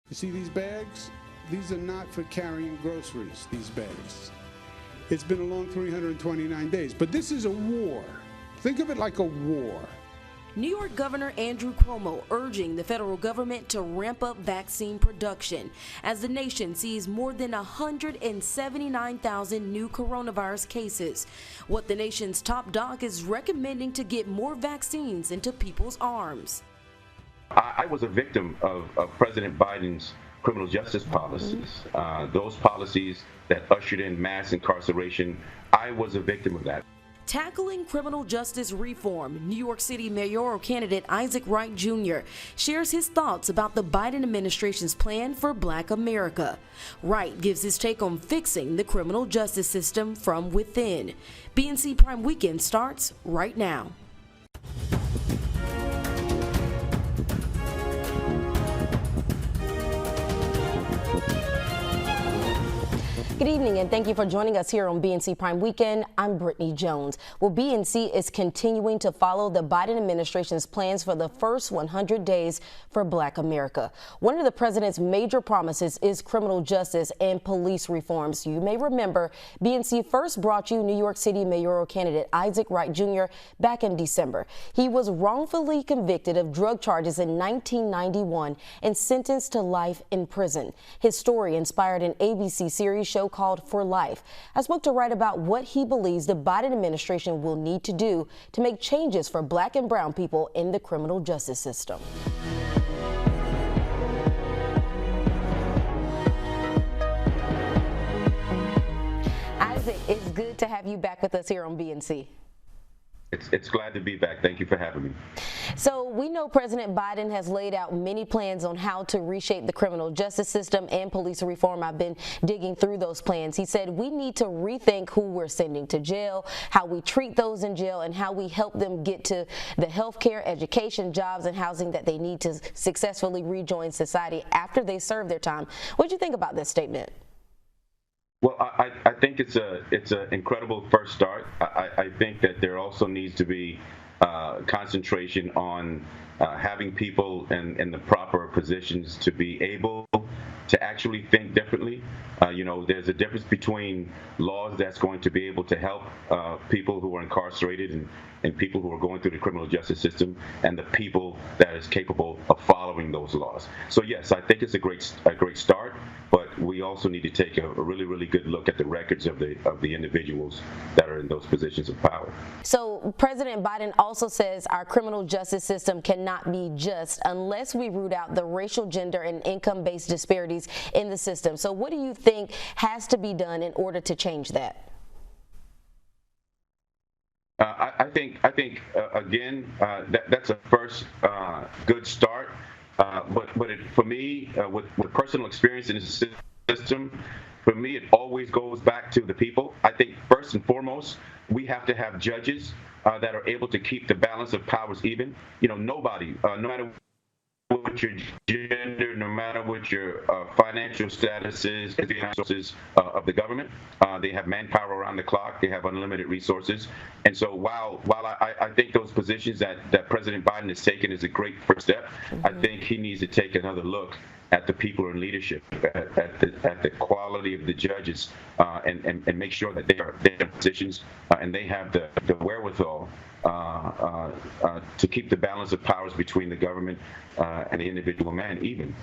You see these bags? These are not for carrying groceries, these bags. It's been a long 329 days, but this is a war. Think of it like a war. New York Governor Andrew Cuomo urging the federal government to ramp up vaccine production as the nation sees more than 179,000 new coronavirus cases. What the nation's top doc is recommending to get more vaccines into people's arms. I was a victim of President Biden's criminal justice policies. Those policies that ushered in mass incarceration, I was a victim of that. Tackling criminal justice reform, New York City mayoral candidate Isaac Wright Jr. shares his thoughts about the Biden administration's plan for Black America. Wright gives his take on fixing the criminal justice system from within. BNC Prime Weekend starts right now. Good evening and thank you for joining us here on BNC Prime Weekend. I'm Brittany Jones. Well, BNC is continuing to follow the Biden administration's plans for the first 100 days for Black America. One of the president's major promises is criminal justice and police reforms. You may remember BNC first brought you New York City mayoral candidate Isaac Wright Jr. back in December. He was wrongfully convicted of drug charges in 1991 and sentenced to life in prison. His story inspired an ABC series show called For Life. I spoke to Wright about what he believes the Biden administration will need to do to make changes for Black and brown people in the criminal justice system. Isaac, it's good to have you back with us here on BNC. It's glad to be back. Thank you for having me. So we know President Biden has laid out many plans on how to reshape the criminal justice system and police reform. I've been digging through those plans. He said we need to rethink who we're sending to jail, how we treat those in jail, and how we help them get to the health care, education, jobs, and housing that they need to successfully rejoin society after they serve their time. What do you think about this statement? Well, I think it's an incredible first start. I think that there also needs to be concentration on having people in the proper positions to be able to actually think differently. There's a difference between laws that's going to be able to help people who are incarcerated and people who are going through the criminal justice system and the people that is capable of following those laws. So yes, I think it's a great start, but we also need to take a really, really good look at the records of the individuals that are in those positions of power. So President Biden also says our criminal justice system cannot be just unless we root out the racial, gender, and income-based disparities in the system. So what do you think has to be done in order to change that? I think again, that's a first good start. But for me, with personal experience in the system, for me, it always goes back to the people. I think first and foremost, we have to have judges that are able to keep the balance of powers even. Nobody, no matter what your gender, no matter what your financial status is, the resources of the government. They have manpower around the clock. They have unlimited resources. And so while I think those positions that President Biden has taken is a great first step, I think he needs to take another look at the people in leadership, at the quality of the judges, and make sure that they are in positions and they have the wherewithal to keep the balance of powers between the government and the individual man even.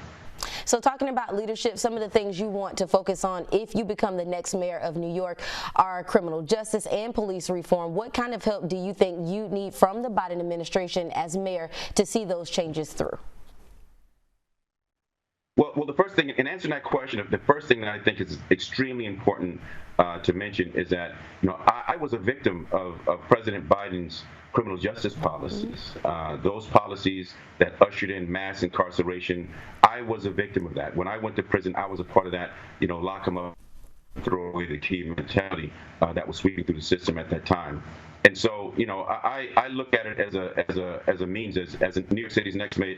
So talking about leadership, some of the things you want to focus on if you become the next mayor of New York are criminal justice and police reform. What kind of help do you think you need from the Biden administration as mayor to see those changes through? Well, the first thing, in answering that question, the first thing that I think is extremely important to mention is that, I was a victim of President Biden's criminal justice policies. Those policies that ushered in mass incarceration, I was a victim of that. When I went to prison, I was a part of that, lock them up, throw away the key mentality that was sweeping through the system at that time. And so, I look at it as a means, as New York City's next mayor.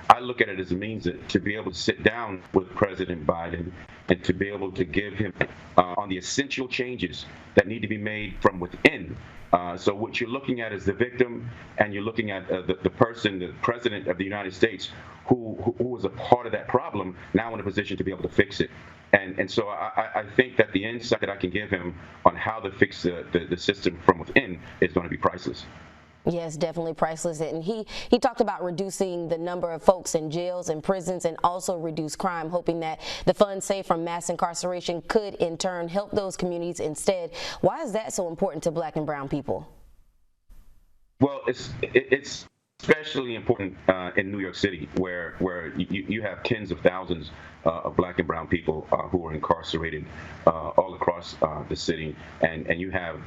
I look at it as a means to be able to sit down with President Biden and to be able to give him on the essential changes that need to be made from within. So what you're looking at is the victim, and you're looking at the person, the president of the United States, who was a part of that problem, now in a position to be able to fix it. And so I think that the insight that I can give him on how to fix the system from within is going to be priceless. Yes, definitely priceless. And he talked about reducing the number of folks in jails and prisons and also reduce crime, hoping that the funds saved from mass incarceration could in turn help those communities instead. Why is that so important to Black and brown people? Well, it's especially important in New York City, where you have tens of thousands of Black and brown people who are incarcerated all across the city, and you have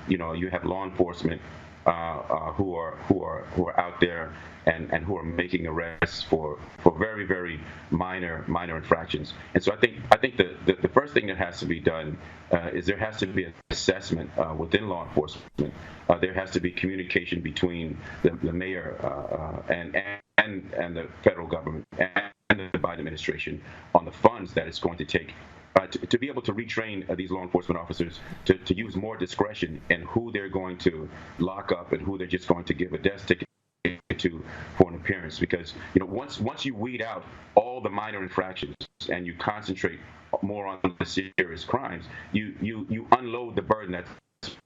law enforcement who are out there and who are making arrests for very, very minor infractions. And so I think the first thing that has to be done is there has to be an assessment within law enforcement. There has to be communication between the mayor and the federal government and the Biden administration on the funds that it's going to take to be able to retrain these law enforcement officers to use more discretion in who they're going to lock up and who they're just going to give a death ticket to for an appearance. Because once you weed out all the minor infractions and you concentrate more on the serious crimes, you unload the burden that's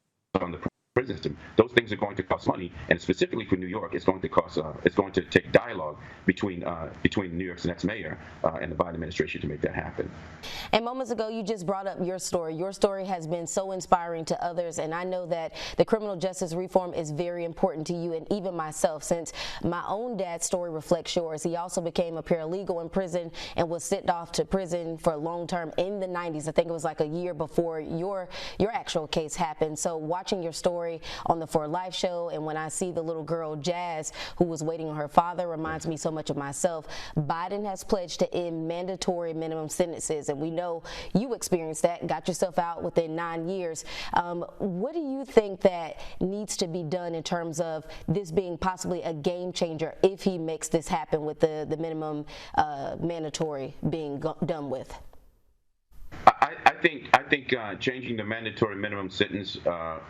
on the prison system. Those things are going to cost money, and specifically for New York, it's going to take dialogue between New York's next mayor and the Biden administration to make that happen. And moments ago, you just brought up your story. Your story has been so inspiring to others, and I know that the criminal justice reform is very important to you and even myself, since my own dad's story reflects yours. He also became a paralegal in prison and was sent off to prison for long term in the 90s. I think it was like a year before your actual case happened. So watching your story on the For Life show, and when I see the little girl Jazz who was waiting on her father, reminds me so much of myself. Biden has pledged to end mandatory minimum sentences, and we know you experienced that, got yourself out within 9 years. What do you think that needs to be done in terms of this being possibly a game changer if he makes this happen with the minimum mandatory being done with? I think changing the mandatory minimum sentence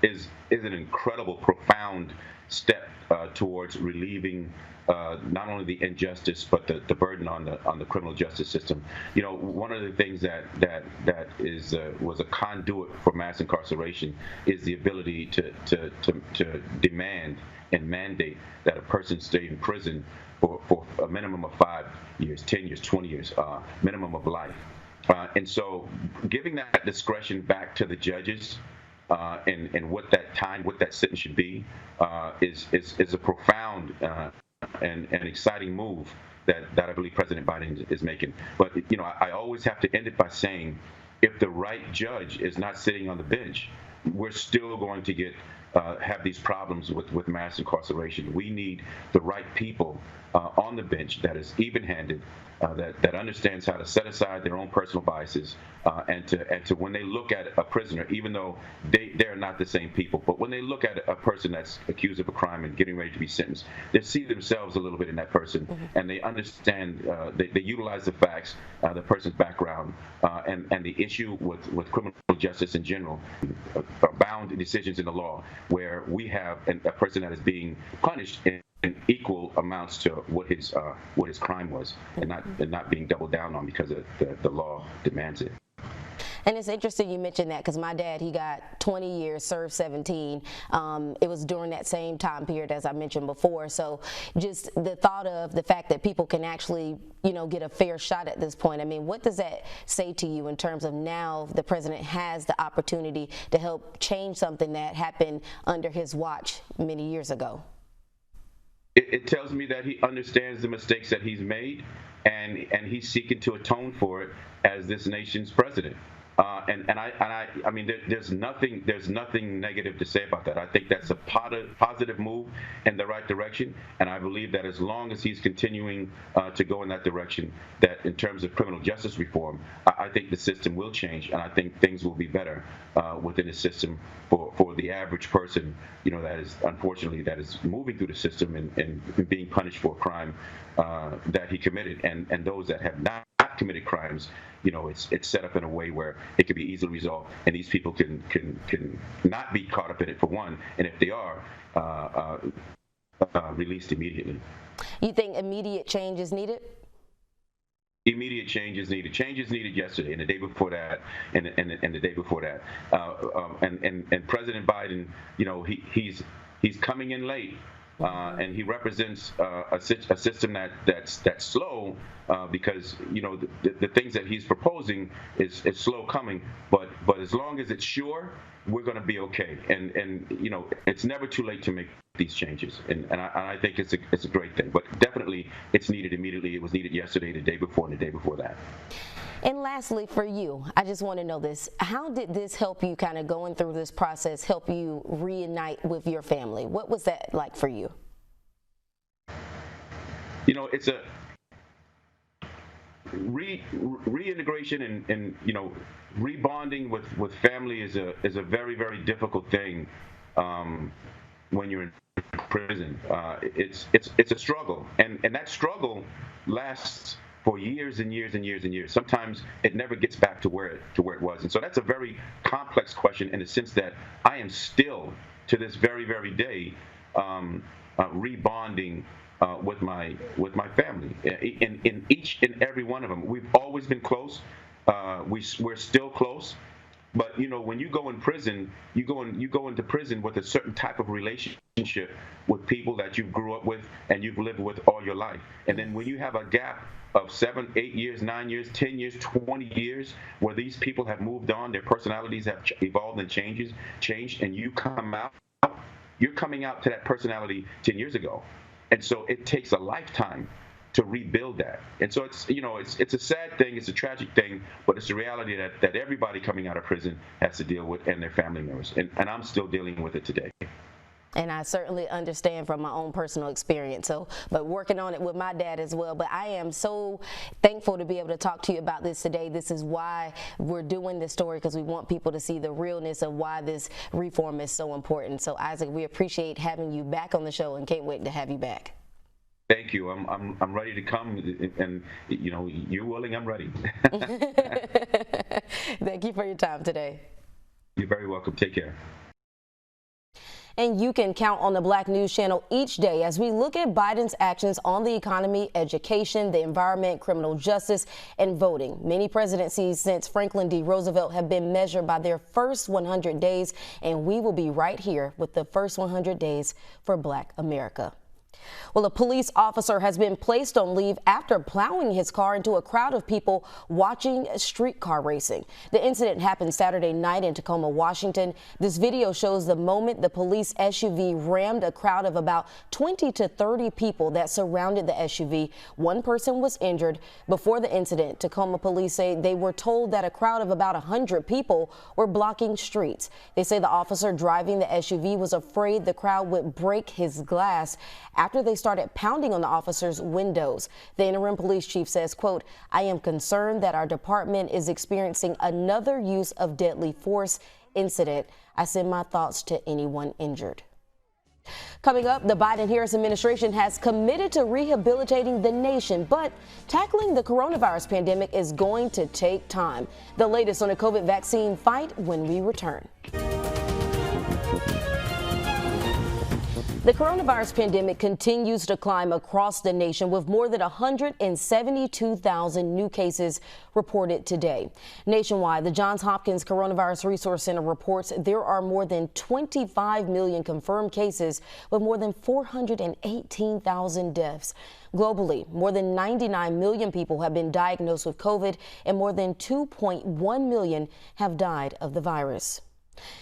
is an incredible, profound step towards relieving not only the injustice but the burden on the criminal justice system. One of the things that was a conduit for mass incarceration is the ability to demand and mandate that a person stay in prison for a minimum of 5 years, 10 years, 20 years, minimum of life. And so giving that discretion back to the judges and what that sentence should be is a profound and exciting move that I believe President Biden is making. But I always have to end it by saying, if the right judge is not sitting on the bench, we're still going to have these problems with mass incarceration. We need the right people on the bench that is even-handed, that understands how to set aside their own personal biases, and to when they look at a prisoner, even though they're not the same people, but when they look at a person that's accused of a crime and getting ready to be sentenced, they see themselves a little bit in that person, and they understand, they utilize the facts, the person's background, and the issue with criminal justice in general, bound decisions in the law, where we have a person that is being punished in equal amounts to what his crime was, and not being doubled down on because the law demands it. And it's interesting you mentioned that, because my dad, he got 20 years, served 17. It was during that same time period as I mentioned before. So just the thought of the fact that people can actually, get a fair shot at this point. I mean, what does that say to you in terms of now the president has the opportunity to help change something that happened under his watch many years ago? It tells me that he understands the mistakes that he's made, and he's seeking to atone for it as this nation's president. I mean, there's nothing negative to say about that. I think that's a positive move in the right direction, and I believe that as long as he's continuing to go in that direction, that in terms of criminal justice reform, I think the system will change, and I think things will be better within the system for the average person, that is unfortunately that is moving through the system and being punished for a crime that he committed, and those that have not committed crimes, it's set up in a way where it can be easily resolved, and these people can not be caught up in it, for one, and if they are, released immediately. You think immediate change is needed? Immediate change is needed. Change is needed yesterday, and the day before that, and the day before that. And President Biden, he's coming in late, and he represents a system that's slow, because the things that he's proposing is slow coming. But as long as it's sure, we're going to be okay. And it's never too late to make these changes, and I think it's a great thing. But definitely, it's needed immediately. It was needed yesterday, the day before, and the day before that. And lastly, for you, I just want to know this: how did this help you, kind of going through this process, help you reunite with your family? What was that like for you? It's a reintegration and rebonding with family is a very, very difficult thing when you're in prison. It's a struggle, and that struggle lasts for years and years and years and years. Sometimes it never gets back to where it was, and so that's a very complex question in the sense that I am still, to this very, very day, rebonding with my family in each and every one of them. We've always been close. We're still close. But when you go in prison, you go into prison with a certain type of relationship with people that you grew up with and you've lived with all your life. And then when you have a gap of 7, 8 years, 9 years, 10 years, 20 years, where these people have moved on, their personalities have evolved and changed, and you come out, you're coming out to that personality 10 years ago. And so it takes a lifetime to rebuild that. And so it's a sad thing, it's a tragic thing, but it's a reality that everybody coming out of prison has to deal with, and their family members. And I'm still dealing with it today. And I certainly understand from my own personal experience, but working on it with my dad as well. But I am so thankful to be able to talk to you about this today. This is why we're doing this story, because we want people to see the realness of why this reform is so important. So Isaac, we appreciate having you back on the show and can't wait to have you back. Thank you. I'm ready to come, and you're willing, I'm ready. Thank you for your time today. You're very welcome. Take care. And you can count on the Black News Channel each day as we look at Biden's actions on the economy, education, the environment, criminal justice, and voting. Many presidencies since Franklin D. Roosevelt have been measured by their first 100 days, and we will be right here with the first 100 days for Black America. Well, a police officer has been placed on leave after plowing his car into a crowd of people watching streetcar racing. The incident happened Saturday night in Tacoma, Washington. This video shows the moment the police SUV rammed a crowd of about 20 to 30 people that surrounded the SUV. One person was injured. Before the incident, Tacoma police say they were told that a crowd of about 100 people were blocking streets. They say the officer driving the SUV was afraid the crowd would break his glass after they started pounding on the officer's windows. The interim police chief says, quote, "I am concerned that our department is experiencing another use of deadly force incident. I send my thoughts to anyone injured." Coming up, the Biden-Harris administration has committed to rehabilitating the nation, but tackling the coronavirus pandemic is going to take time. The latest on the COVID vaccine fight when we return. The coronavirus pandemic continues to climb across the nation with more than 172,000 new cases reported today. Nationwide, the Johns Hopkins Coronavirus Resource Center reports there are more than 25 million confirmed cases with more than 418,000 deaths. Globally, more than 99 million people have been diagnosed with COVID and more than 2.1 million have died of the virus.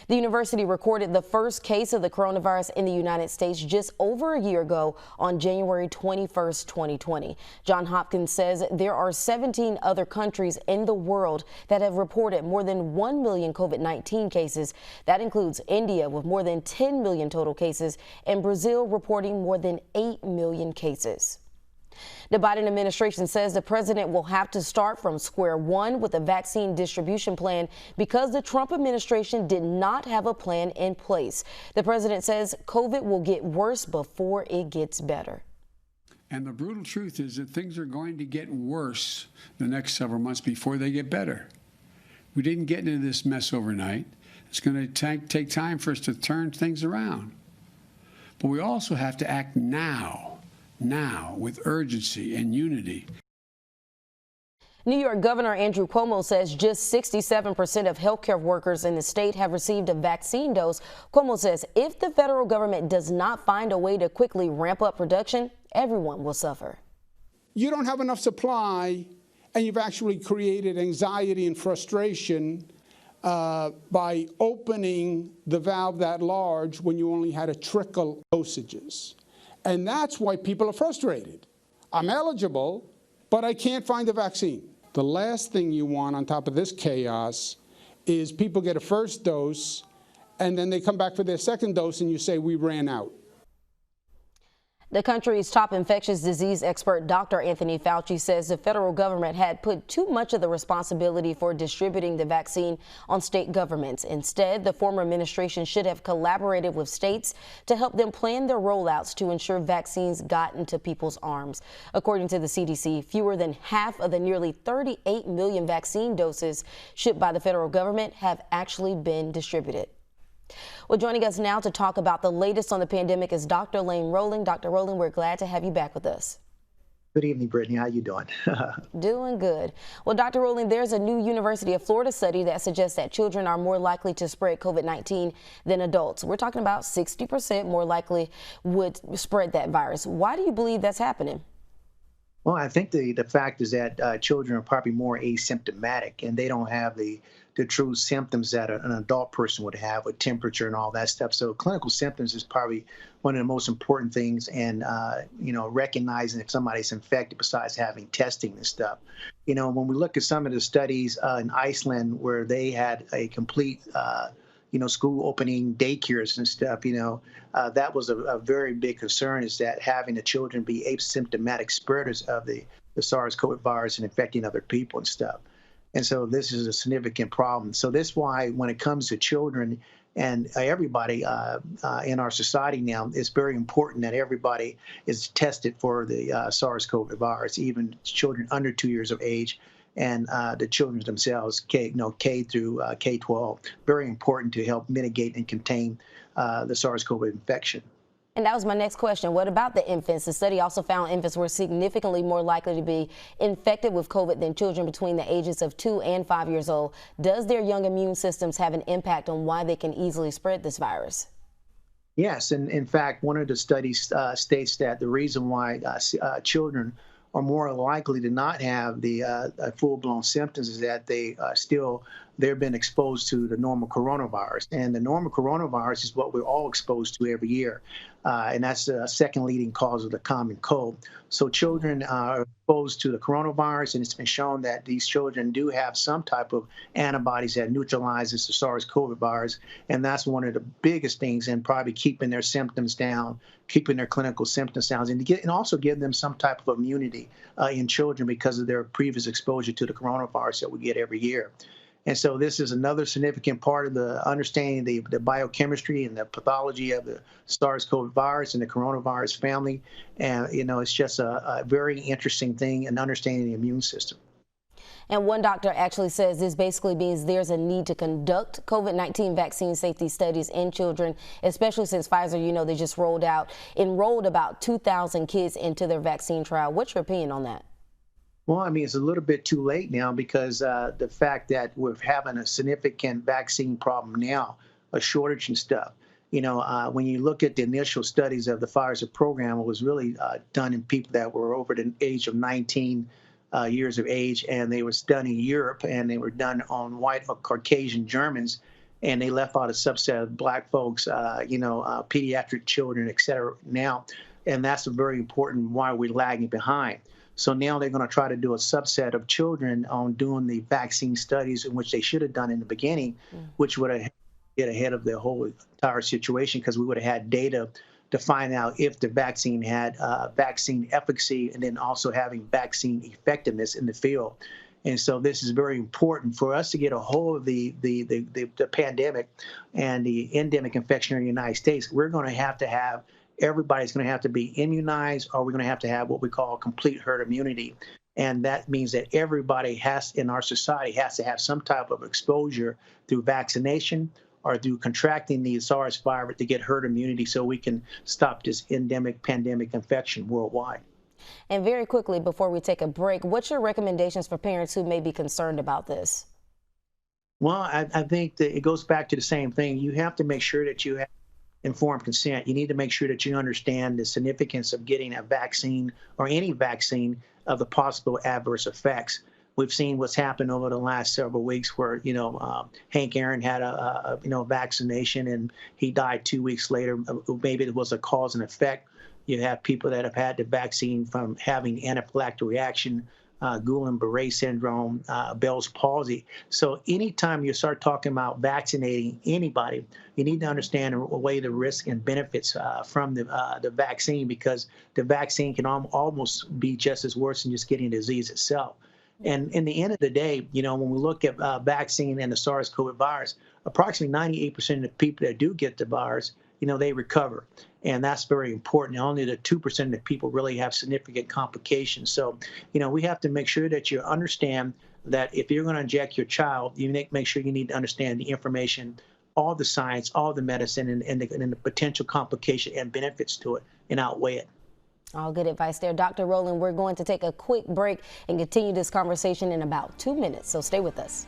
The university recorded the first case of the coronavirus in the United States just over a year ago on January 21st, 2020. Johns Hopkins says there are 17 other countries in the world that have reported more than 1 million COVID-19 cases. That includes India with more than 10 million total cases and Brazil reporting more than 8 million cases. The Biden administration says the president will have to start from square one with a vaccine distribution plan because the Trump administration did not have a plan in place. The president says COVID will get worse before it gets better. And the brutal truth is that things are going to get worse the next several months before they get better. We didn't get into this mess overnight. It's going to take time for us to turn things around. But we also have to act now with urgency and unity. New York Governor Andrew Cuomo says just 67% of healthcare workers in the state have received a vaccine dose. Cuomo says if the federal government does not find a way to quickly ramp up production, everyone will suffer. You don't have enough supply, and you've actually created anxiety and frustration by opening the valve that large when you only had a trickle dosages. And that's why people are frustrated. I'm eligible, but I can't find a vaccine. The last thing you want on top of this chaos is people get a first dose, and then they come back for their second dose, and you say, we ran out. The country's top infectious disease expert, Dr. Anthony Fauci, says the federal government had put too much of the responsibility for distributing the vaccine on state governments. Instead, the former administration should have collaborated with states to help them plan their rollouts to ensure vaccines got into people's arms. According to the CDC, fewer than half of the nearly 38 million vaccine doses shipped by the federal government have actually been distributed. Well, joining us now to talk about the latest on the pandemic is Dr. Lane Rowling. Dr. Rowling, we're glad to have you back with us. Good evening, Brittany. How you doing? Doing good. Well, Dr. Rowling, there's a new University of Florida study that suggests that children are more likely to spread COVID-19 than adults. We're talking about 60% more likely would spread that virus. Why do you believe that's happening? Well, I think the fact is that children are probably more asymptomatic, and they don't have the true symptoms that an adult person would have with temperature and all that stuff. So clinical symptoms is probably one of the most important things, and recognizing if somebody's infected besides having testing and stuff. When we look at some of the studies in Iceland where they had a complete school opening daycares and stuff, that was a very big concern, is that having the children be asymptomatic spreaders of the SARS-CoV virus and infecting other people and stuff. And so this is a significant problem. So that's why when it comes to children and everybody in our society now, it's very important that everybody is tested for the SARS-CoV virus, even children under 2 years of age, and the children themselves, K through K-12, very important to help mitigate and contain the SARS-CoV infection. And that was my next question. What about the infants? The study also found infants were significantly more likely to be infected with COVID than children between the ages of 2 and 5 years old. Does their young immune systems have an impact on why they can easily spread this virus? Yes, and in fact, one of the studies states that the reason why children are more likely to not have the full-blown symptoms is that they've been exposed to the normal coronavirus. And the normal coronavirus is what we're all exposed to every year. And that's the second leading cause of the common cold. So children are exposed to the coronavirus, and it's been shown that these children do have some type of antibodies that neutralizes the SARS-CoV virus. And that's one of the biggest things in probably keeping their symptoms down, keeping their clinical symptoms down, and also give them some type of immunity in children because of their previous exposure to the coronavirus that we get every year. And so this is another significant part of the understanding the biochemistry and the pathology of the SARS-CoV virus and the coronavirus family. And, it's just a very interesting thing in understanding the immune system. And one doctor actually says this basically means there's a need to conduct COVID-19 vaccine safety studies in children, especially since Pfizer, they just enrolled about 2,000 kids into their vaccine trial. What's your opinion on that? Well, I mean, it's a little bit too late now because the fact that we're having a significant vaccine problem now, a shortage and stuff. When you look at the initial studies of the Pfizer program, it was really done in people that were over the age of 19 years of age, and they were done in Europe, and they were done on white or Caucasian Germans. and they left out a subset of Black folks, pediatric children, et cetera, now. And that's very important why we're lagging behind. So now they're going to try to do a subset of children on doing the vaccine studies, in which they should have done in the beginning, which would have get ahead of the whole entire situation, because we would have had data to find out if the vaccine had vaccine efficacy, and then also having vaccine effectiveness in the field. And so this is very important for us to get a hold of the pandemic and the endemic infection in the United States. We're going to have everybody's going to have to be immunized, or we're going to have what we call complete herd immunity. And that means that everybody in our society has to have some type of exposure through vaccination or through contracting the SARS virus to get herd immunity, so we can stop this endemic pandemic infection worldwide. And very quickly, before we take a break, what's your recommendations for parents who may be concerned about this? Well, I think that it goes back to the same thing. You have to make sure that you have informed consent. You need to make sure that you understand the significance of getting a vaccine, or any vaccine, of the possible adverse effects. We've seen what's happened over the last several weeks, where Hank Aaron had a vaccination and he died 2 weeks later. Maybe it was a cause and effect. You have people that have had the vaccine from having anaphylactic reaction, Guillain-Barré syndrome, Bell's palsy. So anytime you start talking about vaccinating anybody, you need to understand and weigh the risk and benefits from the vaccine, because the vaccine can almost be just as worse than just getting the disease itself. And in the end of the day, when we look at vaccine and the SARS-CoV virus, approximately 98% of the people that do get the virus, they recover. And that's very important. Only the 2% of the people really have significant complications. So, we have to make sure that you understand that if you're going to inject your child, you make sure you need to understand the information, all the science, all the medicine, and the potential complication and benefits to it, and outweigh it. All good advice there. Dr. Rowland, we're going to take a quick break and continue this conversation in about 2 minutes, so stay with us.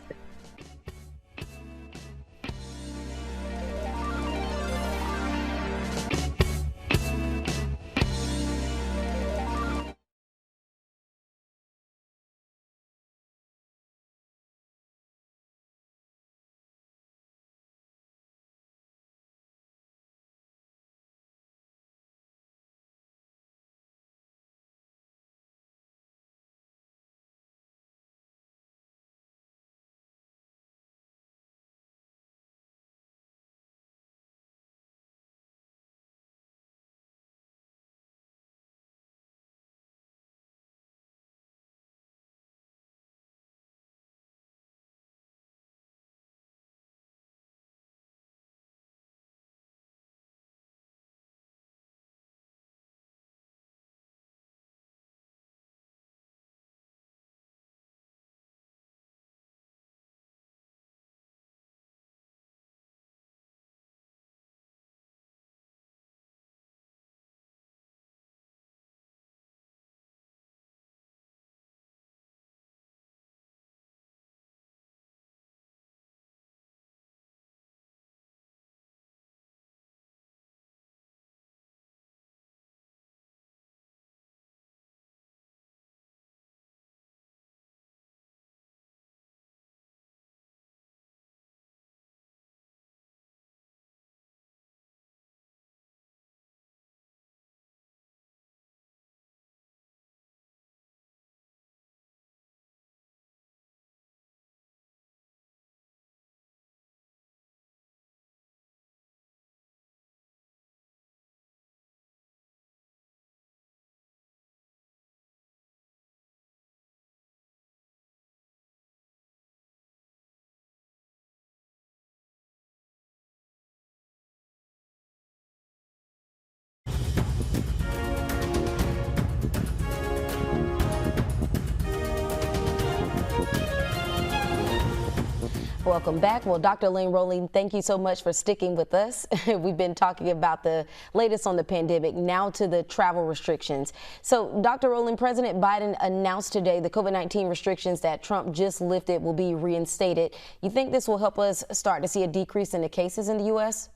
Welcome back. Well, Dr. Lynn Rowland, thank you so much for sticking with us. We've been talking about the latest on the pandemic, now to the travel restrictions. So, Dr. Rowland, President Biden announced today the COVID-19 restrictions that Trump just lifted will be reinstated. You think this will help us start to see a decrease in the cases in the U.S.?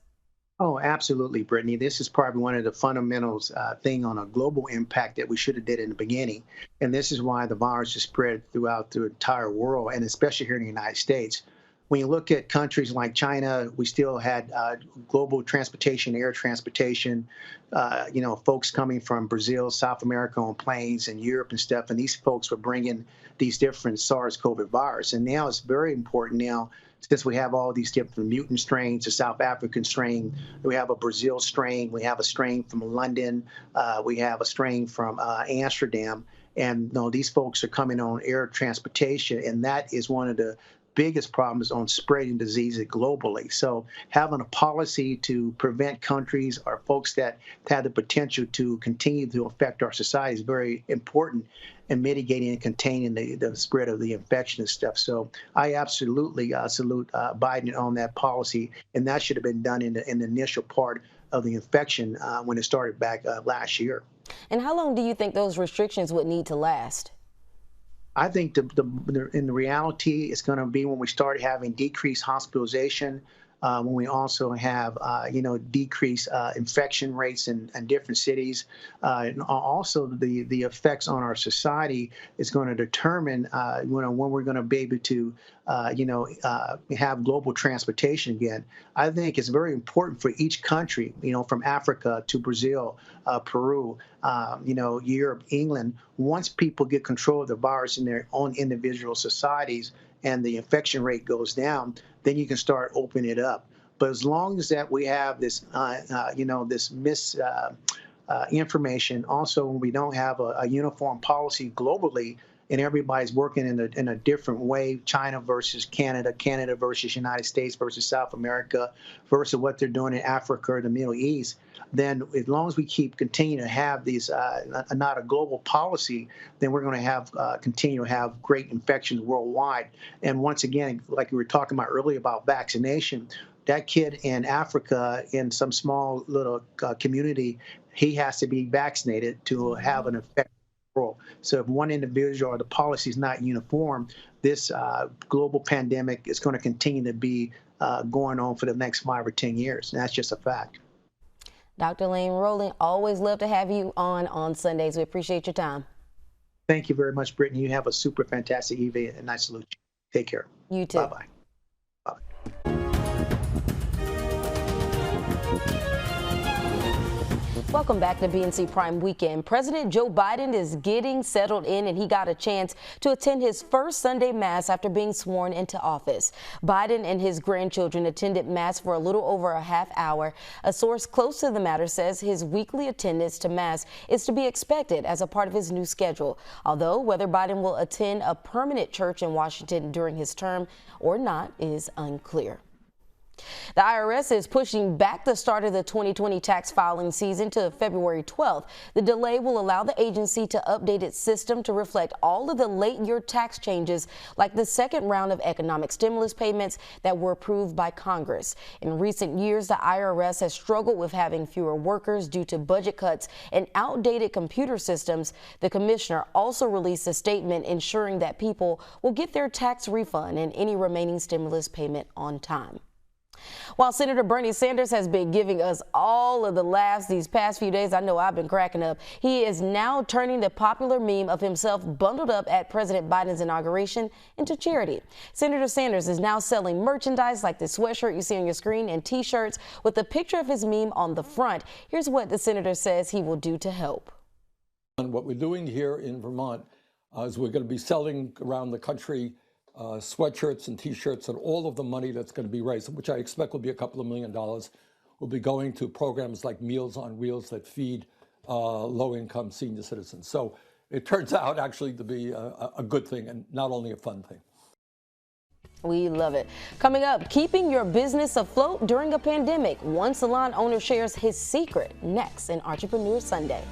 Oh, absolutely, Brittany. This is probably one of the fundamentals thing on a global impact that we should have did in the beginning. And this is why the virus is spread throughout the entire world, and especially here in the United States. When you look at countries like China, we still had global transportation, air transportation, folks coming from Brazil, South America on planes and Europe and stuff. And these folks were bringing these different SARS-CoV virus. And now it's very important now, since we have all these different mutant strains, a South African strain, we have a Brazil strain, we have a strain from London, we have a strain from Amsterdam. And these folks are coming on air transportation, and that is one of the biggest problems on spreading diseases globally. So having a policy to prevent countries or folks that have the potential to continue to affect our society is very important in mitigating and containing the spread of the infection and stuff. So I absolutely salute Biden on that policy, and that should have been done in the initial part of the infection when it started back last year. And how long do you think those restrictions would need to last? I think in the reality, it's going to be when we start having decreased hospitalization, when we also have, decreased infection rates in different cities. And also, the effects on our society is going to determine, when we're going to be able to, have global transportation again. I think it's very important for each country, from Africa to Brazil, Peru, Europe, England. Once people get control of the virus in their own individual societies and the infection rate goes down, then you can start opening it up. But as long as that we have this, this information, also when we don't have a uniform policy globally, and everybody's working in a different way, China versus Canada, Canada versus United States versus South America versus what they're doing in Africa or the Middle East, then as long as we continue to have these, not a global policy, then we're going to have continue to have great infections worldwide. And once again, like we were talking about earlier about vaccination, that kid in Africa in some small little community, he has to be vaccinated to have an effect. So if one individual or the policy is not uniform, this global pandemic is going to continue to be going on for the next 5 or 10 years. And that's just a fact. Dr. Lane Rowland, always love to have you on Sundays. We appreciate your time. Thank you very much, Brittany. You have a super fantastic evening, and I salute you. Take care. You too. Bye-bye. Bye. Welcome back to BNC Prime Weekend. President Joe Biden is getting settled in, and he got a chance to attend his first Sunday Mass after being sworn into office. Biden and his grandchildren attended Mass for a little over a half hour. A source close to the matter says his weekly attendance to Mass is to be expected as a part of his new schedule. Although whether Biden will attend a permanent church in Washington during his term or not is unclear. The IRS is pushing back the start of the 2020 tax filing season to February 12th. The delay will allow the agency to update its system to reflect all of the late year tax changes, like the second round of economic stimulus payments that were approved by Congress. In recent years, the IRS has struggled with having fewer workers due to budget cuts and outdated computer systems. The commissioner also released a statement ensuring that people will get their tax refund and any remaining stimulus payment on time. While Senator Bernie Sanders has been giving us all of the laughs these past few days, I know I've been cracking up, he is now turning the popular meme of himself bundled up at President Biden's inauguration into charity. Senator Sanders is now selling merchandise like the sweatshirt you see on your screen and T-shirts with a picture of his meme on the front. Here's what the senator says he will do to help. And what we're doing here in Vermont is we're going to be selling around the country sweatshirts and T-shirts, and all of the money that's going to be raised, which I expect will be a couple of $1 million, will be going to programs like Meals on Wheels that feed low-income senior citizens. So it turns out actually to be a good thing and not only a fun thing. We love it. Coming up, keeping your business afloat during a pandemic. One salon owner shares his secret next in Entrepreneur Sunday.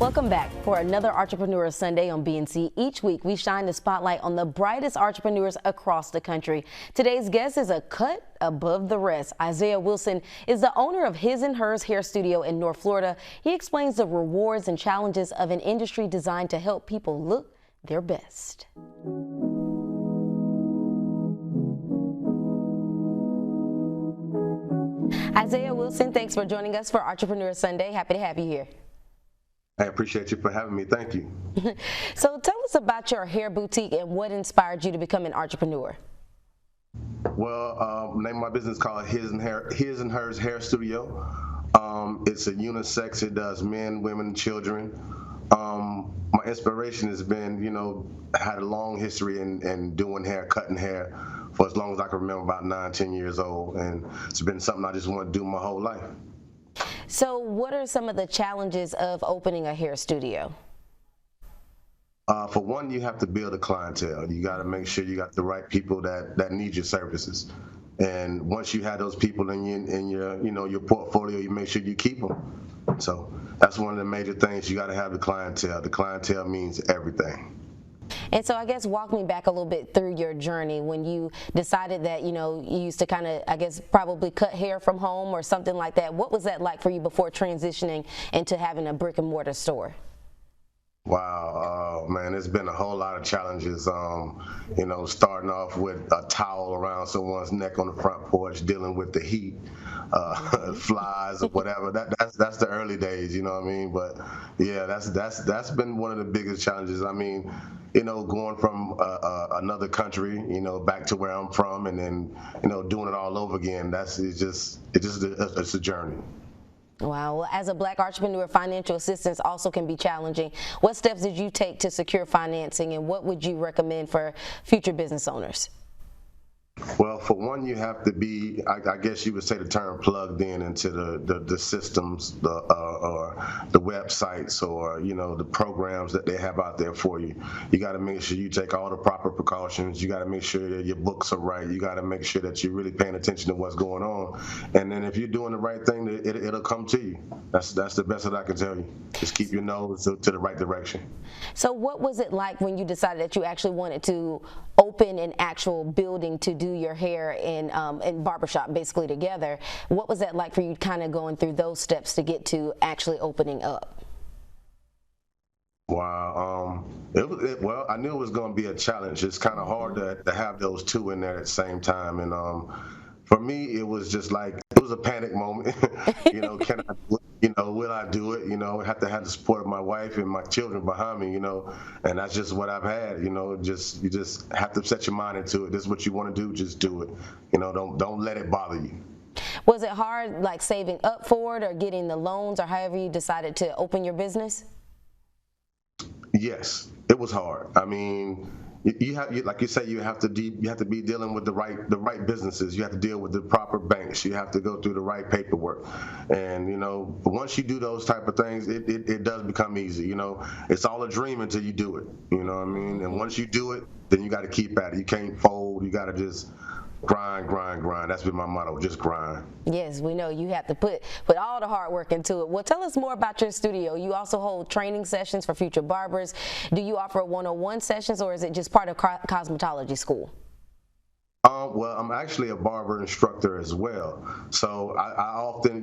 Welcome back for another Entrepreneur Sunday on BNC. Each week, we shine the spotlight on the brightest entrepreneurs across the country. Today's guest is a cut above the rest. Isaiah Wilson is the owner of His and Hers Hair Studio in North Florida. He explains the rewards and challenges of an industry designed to help people look their best. Isaiah Wilson, thanks for joining us for Entrepreneur Sunday. Happy to have you here. I appreciate you for having me. Thank you. So tell us about your hair boutique and what inspired you to become an entrepreneur. Well, name of my business called His and Hers Hair Studio. It's a unisex. It does men, women, children. My inspiration has been, had a long history in doing hair, cutting hair for as long as I can remember, about 9, 10 years old. And it's been something I just want to do my whole life. So what are some of the challenges of opening a hair studio? For one, you have to build a clientele. You got to make sure you got the right people that need your services. And once you have those people in your portfolio, you make sure you keep them. So that's one of the major things. You got to have the clientele. The clientele means everything. And so I guess walk me back a little bit through your journey when you decided that, you used to kind of, I guess, probably cut hair from home or something like that. What was that like for you before transitioning into having a brick and mortar store? Wow, man, it's been a whole lot of challenges, starting off with a towel around someone's neck on the front porch, dealing with the heat, flies or whatever. That's the early days, you know what I mean? But yeah, that's been one of the biggest challenges. I mean, going from another country, back to where I'm from, and then, doing it all over again. It's a journey. Wow. Well, as a Black entrepreneur, financial assistance also can be challenging. What steps did you take to secure financing, and what would you recommend for future business owners? Well, for one, you have to be, I guess you would say the term, plugged into the systems, or the websites, or, the programs that they have out there for you. You got to make sure you take all the proper precautions. You got to make sure that your books are right. You got to make sure that you're really paying attention to what's going on. And then if you're doing the right thing, it'll come to you. That's the best that I can tell you. Just keep your nose to the right direction. So what was it like when you decided that you actually wanted to open an actual building to do your hair and barbershop basically together? What was that like for you, kind of going through those steps to get to actually opening up? Wow. Well, I knew it was going to be a challenge. It's kind of hard to have those two in there at the same time. And for me, it was just like, it was a panic moment. Will I do it? I have to have the support of my wife and my children behind me, and that's just what I've had. You just have to set your mind into it. This is what you want to do, just do it. Don't let it bother you. Was it hard, like saving up for it or getting the loans or however you decided to open your business? Yes, it was hard. I mean, like you say, you have to be dealing with the right businesses. You have to deal with the proper banks. You have to go through the right paperwork. And once you do those type of things, it does become easy. It's all a dream until you do it. You know what I mean? And once you do it, then you got to keep at it. You can't fold. You got to just grind. That's been my motto, just grind. Yes, we know you have to put all the hard work into it. Well, tell us more about your studio. You also hold training sessions for future barbers. Do you offer one-on-one sessions, or is it just part of cosmetology school? Well, I'm actually a barber instructor as well. So I often,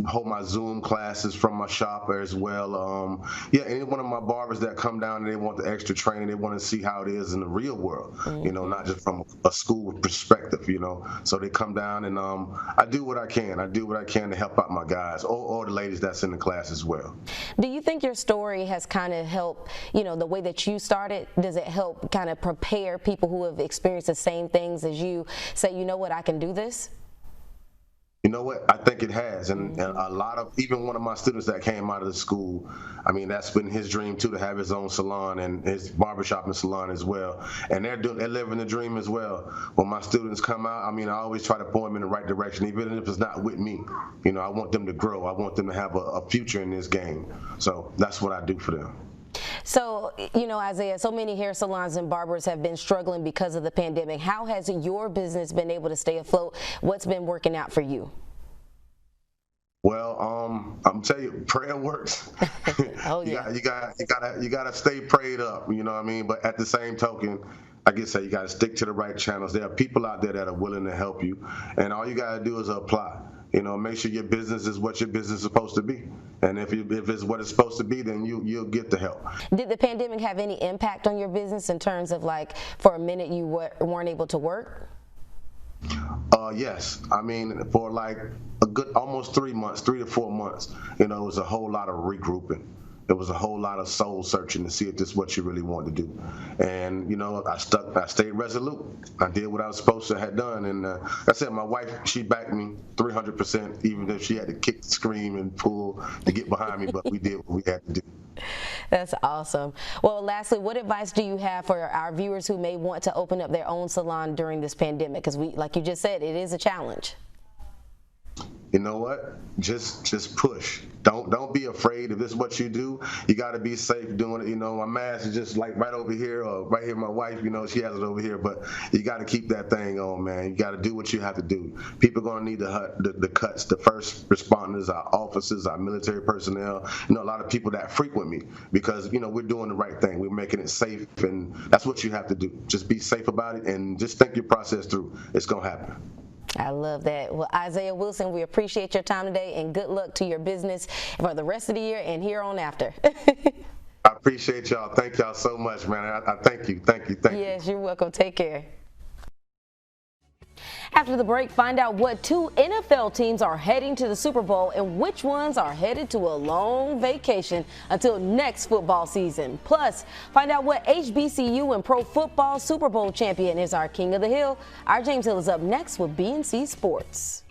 hold my Zoom classes from my shop as well. Any one of my barbers that come down and they want the extra training, they want to see how it is in the real world, not just from a school perspective, So they come down and I do what I can. I do what I can to help out my guys or the ladies that's in the class as well. Do you think your story has kind of helped, the way that you started, does it help kind of prepare people who have experienced the same things as you, say, you know what, I can do this? You know what? I think it has, and a lot of, even one of my students that came out of the school, I mean, that's been his dream too, to have his own salon and his barbershop and salon as well. And they're living the dream as well. When my students come out, I mean, I always try to point them in the right direction, even if it's not with me. I want them to grow. I want them to have a future in this game. So that's what I do for them. So, Isaiah, so many hair salons and barbers have been struggling because of the pandemic. How has your business been able to stay afloat? What's been working out for you? Well, I'm telling you, prayer works. Oh, yeah. You gotta stay prayed up. You know what I mean? But at the same token, like I said, you gotta stick to the right channels. There are people out there that are willing to help you, and all you gotta do is apply. You know, make sure your business is what your business is supposed to be, and if it's what it's supposed to be, then you'll get the help. Did the pandemic have any impact on your business in terms of, like, for a minute you weren't able to work? Yes. I mean, for like a good almost 3 months, 3 to 4 months, you know, it was a whole lot of regrouping. It was a whole lot of soul searching to see if this is what you really wanted to do. And, you know, I stayed resolute. I did what I was supposed to have done. And like I said, my wife, she backed me 300%, even if she had to kick, scream, and pull to get behind me, but we did what we had to do. That's awesome. Well, lastly, what advice do you have for our viewers who may want to open up their own salon during this pandemic? Because like you just said, it is a challenge. You know what? Just push. Don't be afraid. If this is what you do, you got to be safe doing it. You know, my mask is just like right over here, or right here. My wife, you know, she has it over here. But you got to keep that thing on, man. You got to do what you have to do. People are gonna need the cuts. The first responders, our officers, our military personnel. You know, a lot of people that frequent me because you know we're doing the right thing. We're making it safe, and that's what you have to do. Just be safe about it, and just think your process through. It's gonna happen. I love that. Well, Isaiah Wilson, we appreciate your time today, and good luck to your business for the rest of the year and here on after. I appreciate y'all. Thank y'all so much, man. I thank you. Thank you. Yes, you're welcome. Take care. After the break, find out what 2 NFL teams are heading to the Super Bowl and which ones are headed to a long vacation until next football season. Plus, find out what HBCU and Pro Football Super Bowl champion is our King of the Hill. Our James Hill is up next with BNC Sports.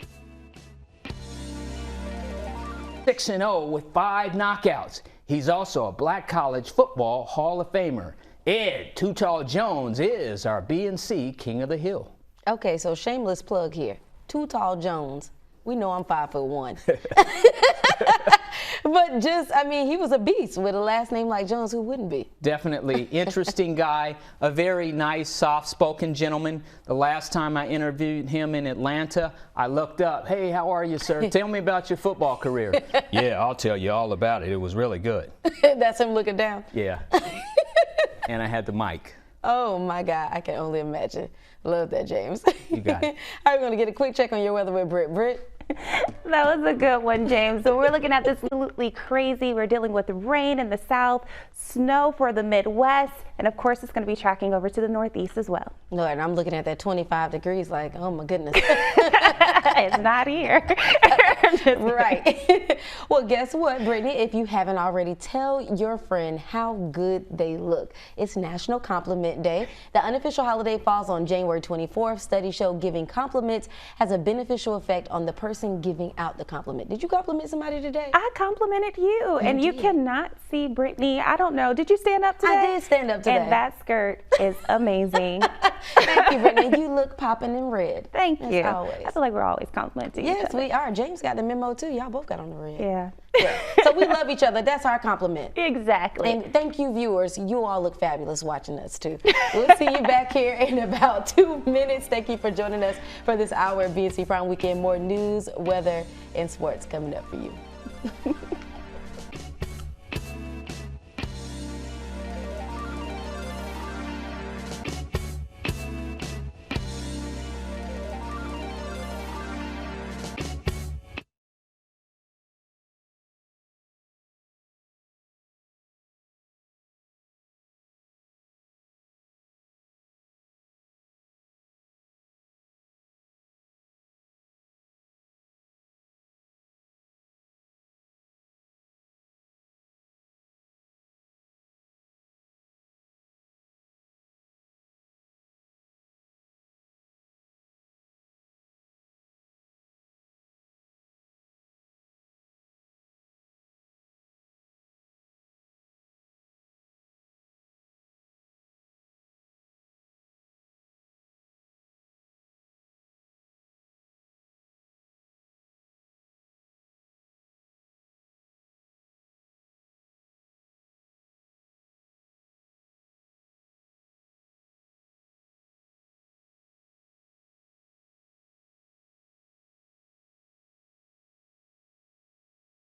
6-0 with 5 knockouts. He's also a Black College Football Hall of Famer. Ed Too Tall Jones is our BNC King of the Hill. Okay, so shameless plug here. Too Tall Jones. We know I'm 5'1". But just, I mean, he was a beast with a last name like Jones. Who wouldn't be? Definitely interesting guy, a very nice, soft-spoken gentleman. The last time I interviewed him in Atlanta, I looked up, hey, how are you, sir? Tell me about your football career. Yeah, I'll tell you all about it. It was really good. That's him looking down? Yeah. And I had the mic. Oh, my God. I can only imagine. Love that, James. You got it. All right, we're going to get a quick check on your weather with Britt. Britt? That was a good one, James. So we're looking at this absolutely crazy. We're dealing with rain in the south, snow for the Midwest, and of course it's going to be tracking over to the Northeast as well. No, and I'm looking at that 25 degrees like, oh my goodness. It's not here. Right. Well, guess what, Brittany? If you haven't already, tell your friend how good they look. It's National Compliment Day. The unofficial holiday falls on January 24th. Studies show giving compliments has a beneficial effect on the person giving out the compliment. Did you compliment somebody today? I complimented you, and you cannot see Brittany. I don't know. Did you stand up today? I did stand up today. And that skirt is amazing. Thank you, Brittany. You look popping in red. Thank you. As always. I feel like we're always complimenting each Yes, other. we are. James got the memo too. Y'all both got on the red. Yeah. So we love each other. That's our compliment. Exactly. And thank you, viewers. You all look fabulous watching us too. We'll see you back here in about 2 minutes. Thank you for joining us for this hour of BNC Prime Weekend. More news, weather, and sports coming up for you.